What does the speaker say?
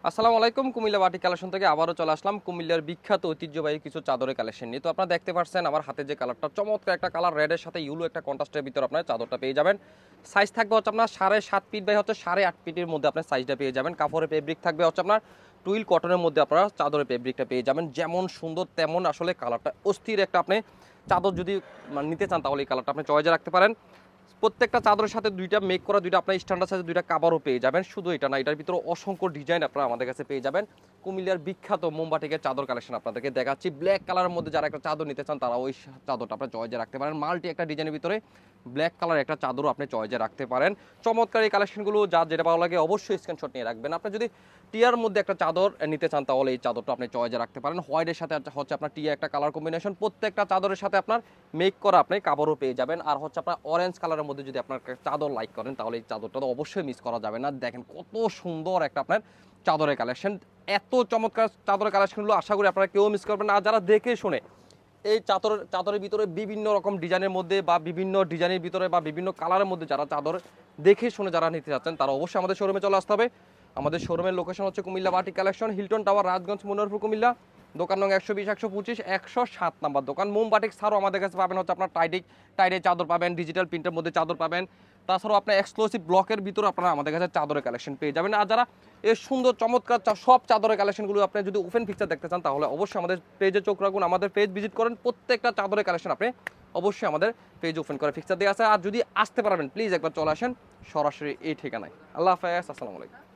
আসসালামু আলাইকুম। কুমিল্লা বাটি কালেকশন থেকে আবারও চলে আসলাম কুমিল্লার বিখ্যাত ঐতিহ্যবাহী কিছু চাদরের কালেকশন নিয়ে। তো আপনারা দেখতে পাচ্ছেন আমার হাতে যে কালারটা, চমৎকার একটা কালার, রেডের সাথে ইউলো একটা কন্ট্রাস্টের ভিতর আপনার চাদরটা পেয়ে যাবেন। সাইজ থাকবে হচ্ছে আপনার 7.5 ফিট বাই হচ্ছে 8.5 ফিটের মধ্যে আপনার সাইজটা পেয়ে যাবেন। কাপড়ের ফেব্রিক থাকবে হচ্ছে আপনার টুইল কটনের মধ্যে আপনারা চাদরের ফেব্রিকটা পেয়ে যাবেন। যেমন সুন্দর তেমন আসলে কালারটা অস্থির একটা আপনি চাদর যদি নিতে চান তাহলে এই কালারটা আপনি চয়েসে রাখতে পারেন। প্রত্যেকটা চাদরের সাথে দুইটা মেক করা, দুইটা আপনার স্ট্যান্ডার্ড সাথে দুইটা কাভারও পেয়ে যাবেন। শুধু এটা না, এটার ভিতরে অসংখ্য ডিজাইন আপনারা আমাদের কাছে পেয়ে যাবেন। কুমিল্লার বিখ্যাত মোমবাটিকের চাদর কালেকশন আপনাদেরকে দেখাচ্ছি। ব্ল্যাক কালারের মধ্যে যারা একটা চাদর নিতে চান তারা ওই চাদরটা আপনার চয়েসে রাখতে পারেন। মাল্টি একটা ডিজাইনের ভিতরে ব্ল্যাক কালার একটা চাদরও আপনি চয়েসে রাখতে পারেন। চমৎকার এই কালেকশনগুলো যার যেটা ভালো লাগে অবশ্যই স্ক্রিনশট নিয়ে রাখবেন। আপনি যদি টিয়ার মধ্যে একটা চাদর নিতে চান তাহলে এই চাদরটা আপনি চয়েসে রাখতে পারেন। হোয়াইটের সাথে হচ্ছে আপনার টিয়া একটা কালার কম্বিনেশন, প্রত্যেকটা চাদরের সাথে আপনার মেক করা আপনি কাপড়ও পেয়ে যাবেন। আর হচ্ছে আপনার অরেঞ্জ কালারের মধ্যে যদি আপনার চাদর লাইক করেন তাহলে এই চাদরটা তো অবশ্যই মিস করা যাবে না। দেখেন কত সুন্দর একটা আপনার চাদরের কালেকশন। এত চমৎকার চাদরের কালেকশনগুলো আশা করি আপনারা কেউ মিস করবেন না। আর যারা দেখে শুনে এই চাদরের ভিতরে বিভিন্ন রকম ডিজাইনের মধ্যে বা বিভিন্ন ডিজাইনের ভিতরে বা বিভিন্ন কালারের মধ্যে যারা চাদর দেখে শুনে যারা নিতে চাচ্ছেন তারা অবশ্যই আমাদের শোরুমে চলে আসতে হবে। আমাদের শোরুমের লোকেশন হচ্ছে কুমিল্লা বাটি collection, Hilton tower, Rajganj, Manoharpur, Comilla. দোকান নং 120, 125, 107 নাম্বার দোকান। মোম বাটিক ছাড়াও আমাদের কাছে পাবেন হচ্ছে আপনার টাইডের চাদর পাবেন, ডিজিটাল প্রিন্টের মধ্যে চাদর পাবেন। তাছাড়াও আপনার এক্সক্লুসিভ ব্লকের ভিতরে আপনারা আমাদের কাছে চাদরের কালেকশন পেয়ে যাবেন। আর যারা এই সুন্দর চমৎকার সব চাদরের কালেকশনগুলো আপনি যদি ওপেন পিকচার দেখতে চান তাহলে অবশ্যই আমাদের পেজে চোখ রাখুন, আমাদের পেজ ভিজিট করেন। প্রত্যেকটা চাদরের কালেকশন আপনি অবশ্যই আমাদের পেজ ওপেন করে পিকচার দিয়ে আছে। আর যদি আসতে পারবেন প্লিজ একবার চলে আসেন সরাসরি এই ঠিকানায়। আল্লাহ হাফেজ, আসসালামু আলাইকুম।